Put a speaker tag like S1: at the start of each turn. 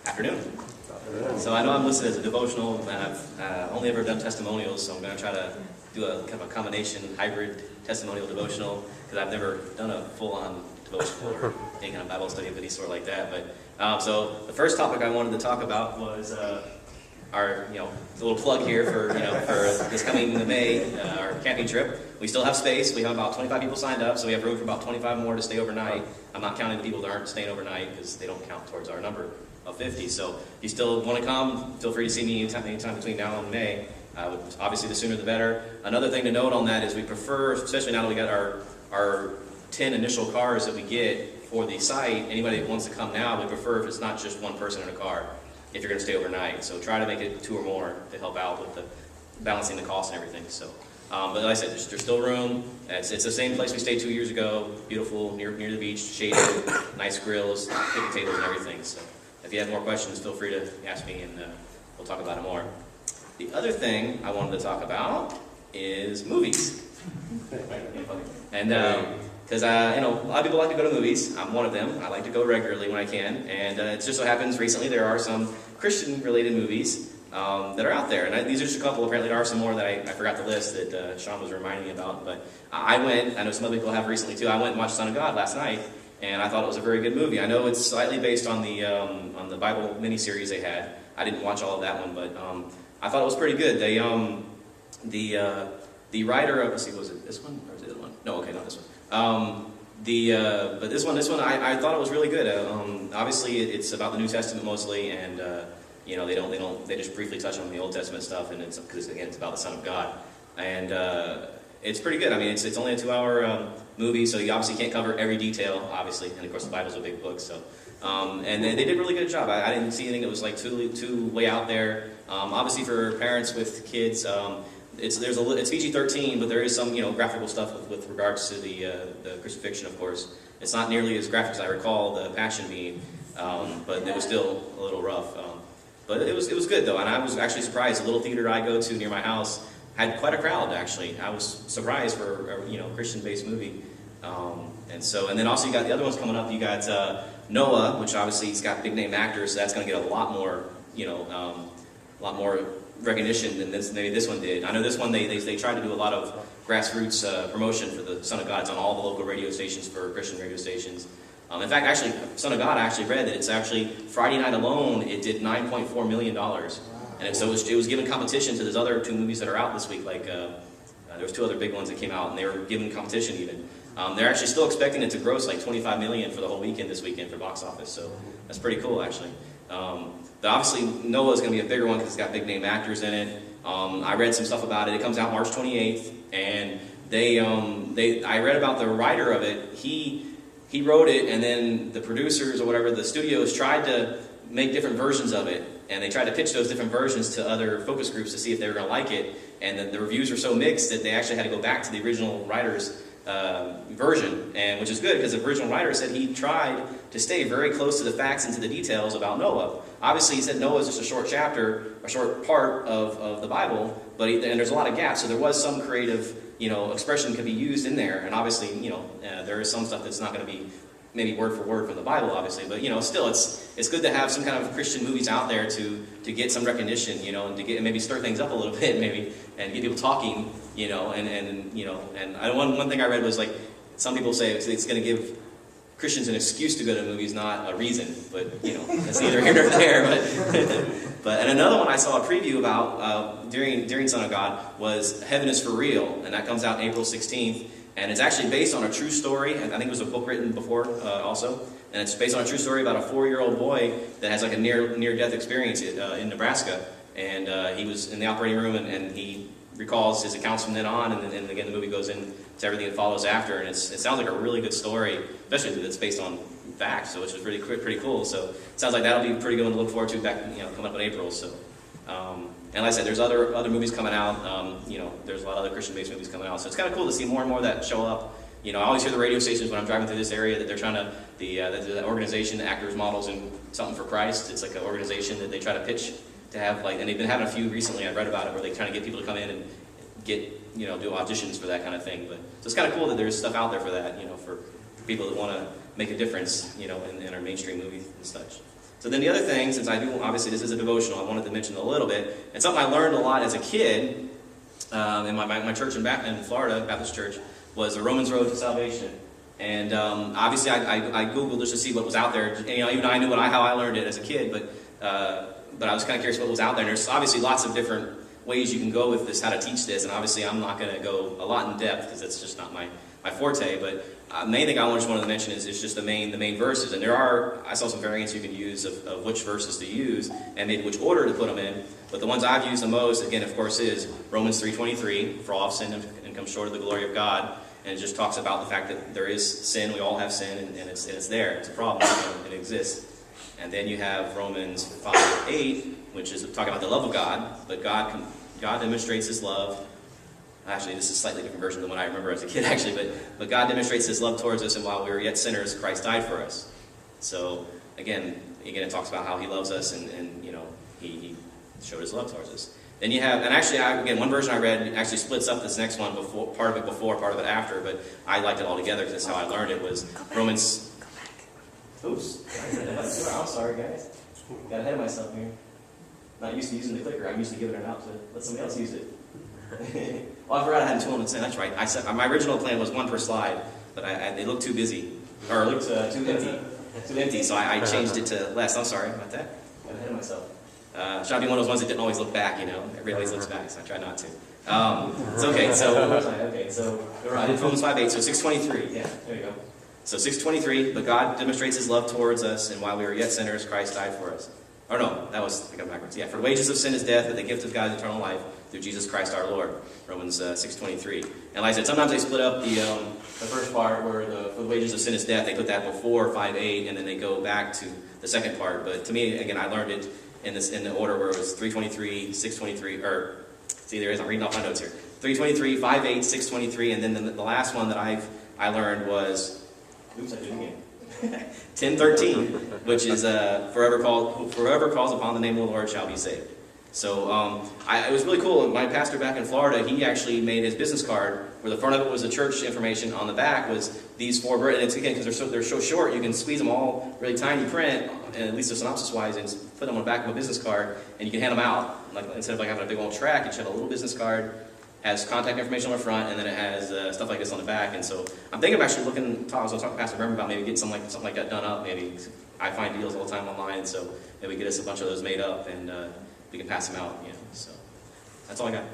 S1: Afternoon. So I know I'm listed as a devotional, and I've only ever done testimonials, so I'm going to try to do a kind of a combination, hybrid testimonial devotional, because I've never done a full-on devotional or any kind of Bible study of any sort like that. But so the first topic I wanted to talk about was our, a little plug here for this coming May, our camping trip. We still have space. We have about 25 people signed up, so we have room for about 25 more to stay overnight. I'm not counting the people that aren't staying overnight because they don't count towards our number of 50. So if you still want to come, feel free to see me anytime between now and May. Obviously, the sooner the better. Another thing to note on that is we prefer, especially now that we got our 10 initial cars that we get for the site, anybody that wants to come now, we prefer if it's not just one person in a car, if you're going to stay overnight. So try to make it 2 or more to help out with the balancing the cost and everything. So, but like I said, there's still room. It's the same place we stayed 2 years ago. Beautiful, near the beach, shaded, nice grills, picnic tables, and everything. So if you have more questions, feel free to ask me, and we'll talk about it more. The other thing I wanted to talk about is movies. And because a lot of people like to go to movies. I'm one of them. I like to go regularly when I can. And it just so happens recently there are some Christian-related movies that are out there. And these are just a couple. Apparently there are some more that I forgot to list that Sean was reminding me about. But I went, I know some other people have recently too, I went and watched Son of God last night. And I thought it was a very good movie. I know it's slightly based on the Bible miniseries they had. I didn't watch all of that one, but I thought it was pretty good. They the writer of, let's see, was it this one or was it the other one? No, okay, not this one. But this one, I thought it was really good. Obviously, it's about the New Testament mostly, and they just briefly touch on the Old Testament stuff, and it's because again, it's about the Son of God, and it's pretty good. I mean, it's only a 2-hour movie, so you obviously can't cover every detail, obviously, and of course the Bible's a big book, so. And they did a really good job. I didn't see anything that was like too way out there. Obviously, for parents with kids, it's PG-13, but there is some graphical stuff with regards to the crucifixion. Of course, it's not nearly as graphic as I recall the Passion being, but it was still a little rough. But it was good though, and I was actually surprised. The little theater I go to near my house had quite a crowd. Actually, I was surprised for a Christian-based movie. And then also you got the other ones coming up. You got Noah, which obviously he's got big name actors, so that's going to get a lot more recognition than maybe this one did. I know this one they tried to do a lot of grassroots promotion for the Son of God. It's on all the local radio stations for Christian radio stations. In fact, actually, Son of God, I actually read that it's actually Friday night alone it did $9.4 million, and so it was given competition to those other 2 movies that are out this week. Like there was 2 other big ones that came out, and they were given competition even. They're actually still expecting it to gross like $25 million for the whole weekend this weekend for box office, so that's pretty cool actually. But obviously Noah is going to be a bigger one because it's got big name actors in it. I read some stuff about it. It comes out March 28th, and I read about the writer of it. He wrote it, and then the producers or whatever, the studios tried to make different versions of it, and they tried to pitch those different versions to other focus groups to see if they were going to like it, and the reviews were so mixed that they actually had to go back to the original writer's version, and which is good because the original writer said he tried to stay very close to the facts and to the details about Noah. Obviously, he said Noah is just a short chapter, a short part of the Bible, and there's a lot of gaps, so there was some creative expression could be used in there, and obviously there is some stuff that's not going to be maybe word for word from the Bible, obviously, but still it's good to have some kind of Christian movies out there to get some recognition, and to get maybe stir things up a little bit, maybe, and get people talking, and one thing I read was like some people say it's going to give Christians an excuse to go to movies, not a reason, but that's neither here nor there. But and another one I saw a preview about during Son of God was Heaven is for Real, and that comes out April 16th. And it's actually based on a true story. I think it was a book written before also. And it's based on a true story about a 4-year-old boy that has like a near-death experience in Nebraska. And he was in the operating room, and he recalls his accounts from then on. And then again, the movie goes into everything that follows after. And it sounds like a really good story, especially that it's based on facts, so which is really pretty cool. So it sounds like that'll be pretty good one to look forward to back coming up in April. So. And like I said, there's other movies coming out. There's a lot of other Christian-based movies coming out. So it's kind of cool to see more and more that show up. I always hear the radio stations when I'm driving through this area that they're trying to, the organization, Actors, Models, and Something for Christ. It's like an organization that they try to pitch to have, and they've been having a few recently, I read about it, where they're trying to get people to come in and get, do auditions for that kind of thing. But so it's kind of cool that there's stuff out there for that, for people that want to make a difference, in our mainstream movies and such. So then the other thing, since I do, obviously this is a devotional, I wanted to mention a little bit. And something I learned a lot as a kid in my church in Florida, Baptist Church, was the Romans Road to Salvation. And obviously I Googled just to see what was out there. And, even I knew how I learned it as a kid, but I was kind of curious what was out there. And there's obviously lots of different ways you can go with this, how to teach this. And obviously I'm not going to go a lot in depth because that's just not my forte. But the main thing I just wanted to mention is just the main verses. And I saw some variants you can use of which verses to use and maybe which order to put them in. But the ones I've used the most, again, of course, is Romans 3:23, for all have sinned and come short of the glory of God. And it just talks about the fact that there is sin, we all have sin, and it's there, it's a problem, and it exists. And then you have Romans 5:8, which is talking about the love of God, but God demonstrates His love. Actually, this is a slightly different version than what I remember as a kid, actually, but God demonstrates His love towards us, and while we were yet sinners, Christ died for us. So, again, it talks about how He loves us, and He showed His love towards us. Then you have, and actually, again, one version I read actually splits up this next one, part of it before, part of it after, but I liked it all together because that's how I learned it, was Romans... Oops. I'm sorry, guys. Got ahead of myself here. Not used to using the clicker. I'm used to giving it out to let somebody else use it. Well, I forgot I had two on the same. That's right. I said my original plan was one per slide, but they looked too busy, or looked too empty. Too empty, so I changed it to less. I'm sorry about that. Got ahead of myself. Trying to be one of those ones that didn't always look back, Everybody always looks back, so I try not to. It's okay. So I did Romans 5:8. So 6:23. Yeah, there you go. So 6:23. But God demonstrates His love towards us, and while we were yet sinners, Christ died for us. Or no, I got backwards. Yeah, for the wages of sin is death, but the gift of God is eternal life through Jesus Christ our Lord. Romans 6:23. And like I said, sometimes they split up the first part where for the wages of sin is death. They put that before 5:8, and then they go back to the second part. But to me, again, I learned it in the order where it was 3:23, 6:23, or see, there is. I'm reading off my notes here. 3:23, 5:8, 6:23, and then the last one that I learned was, oops, I did it again. 10:13, which is forever calls upon the name of the Lord shall be saved. So it was really cool. My pastor back in Florida, he actually made his business card where the front of it was the church information, on the back was these four verses. And it's, again, because they're so short, you can squeeze them all really tiny print, and at least the synopsis wise, and put them on the back of a business card, and you can hand them out. Like instead of having a big old track, you just have a little business card. Has contact information on the front, and then it has stuff like this on the back. And so I'm thinking of actually I was talking to Pastor Bremer about maybe getting something like that done up. Maybe I find deals all the time online, so maybe get us a bunch of those made up, and we can pass them out. So that's all I got.